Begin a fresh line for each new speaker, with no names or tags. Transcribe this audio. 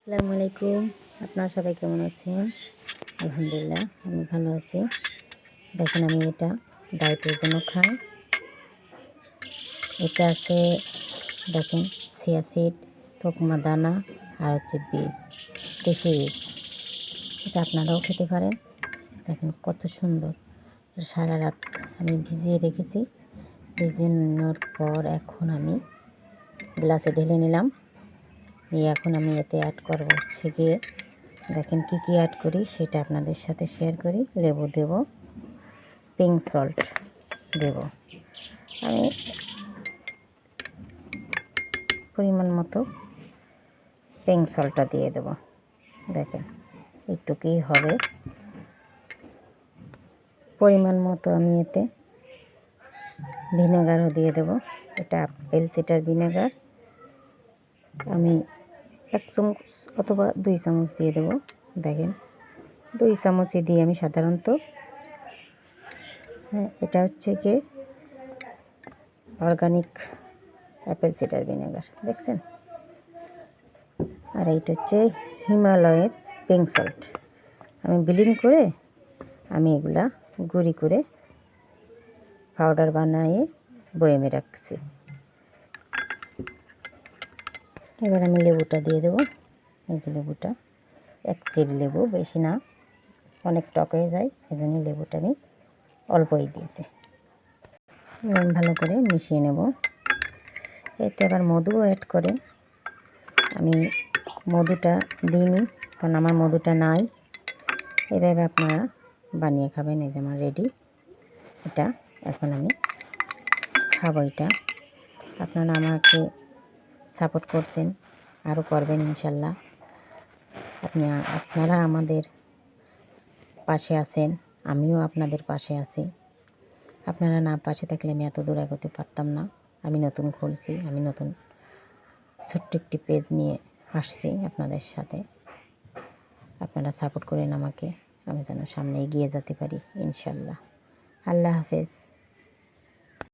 আসসালামু আলাইকুম। আপনারা সবাই কেমন আছেন? আলহামদুলিল্লাহ আমি ভালো আছি। দেখেন আমি এটা ডায়েটের জন্য খাই। এটা আছে দেখেন চিয়া সিড, তোকমা দানা আর হচ্ছে বীজ, দেশি বীজ। এটা আপনারাও খেতে পারেন। দেখেন কত সুন্দর। সারা রাত আমি ভিজিয়ে রেখেছি। ভিজানোর পর এখন আমি গ্লাসে ঢেলে নিলাম। এখন আমি এতে অ্যাড করব হচ্ছে গিয়ে দেখেন কি কি অ্যাড করি সেটা আপনাদের সাথে শেয়ার করি। লেবু দেব, পিঙ্ক সল্ট দেব, আমি পরিমাণ মতো পিঙ্ক সল্টটা দিয়ে দেব। দেখেন একটুকুই হবে, পরিমাণ মতো আমি এতে ভিনেগারও দিয়ে দেব। এটা আপেল সিডার ভিনেগার, আমি 1 চামচ অথবা 2 চামচ দিয়ে দেব। দেখেন 2 চামচই দিয়ে আমি সাধারণত, এটা হচ্ছে কি অর্গানিক অ্যাপেল সিডার ভিনেগার, দেখছেন। আর এইটা হচ্ছে হিমালয়ের পিঙ্ক সল্ট। আমি ব্লেন্ড করে আমি এগুলা গুঁড়ি করে পাউডার বানিয়ে বয়ামে রাখছি। এবার আমি লেবুটা দিয়ে দেবো। এই যে লেবুটা, 1 চেরি লেবু, বেশি না, অনেক টক হয়ে যায়, এজন্য লেবুটা আমি অল্পই দিয়েছি। আমি ভালো করে মিশিয়ে নেব। এতে আবার মধুও অ্যাড করে, আমি মধুটা দিইনি কারণ আমার মধুটা নাই। এভাবে আপনারা বানিয়ে খাবেন। এই যে আমার রেডি এটা, এখন আমি খাবো এটা। আপনারা আমাকে সাপোর্ট করছেন, আরও করবেন ইনশাল্লাহ। আপনারা আমাদের পাশে আছেন, আমিও আপনাদের পাশে আছি। আপনারা না পাশে থাকলে আমি এত দূর এগোতে পারতাম না। আমি নতুন খুলছি, আমি নতুন ছোট্ট একটি পেজ নিয়ে আসছি আপনাদের সাথে। আপনারা সাপোর্ট করেন আমাকে, আমি যেন সামনে এগিয়ে যেতে পারি ইনশাল্লাহ। আল্লাহ হাফেজ।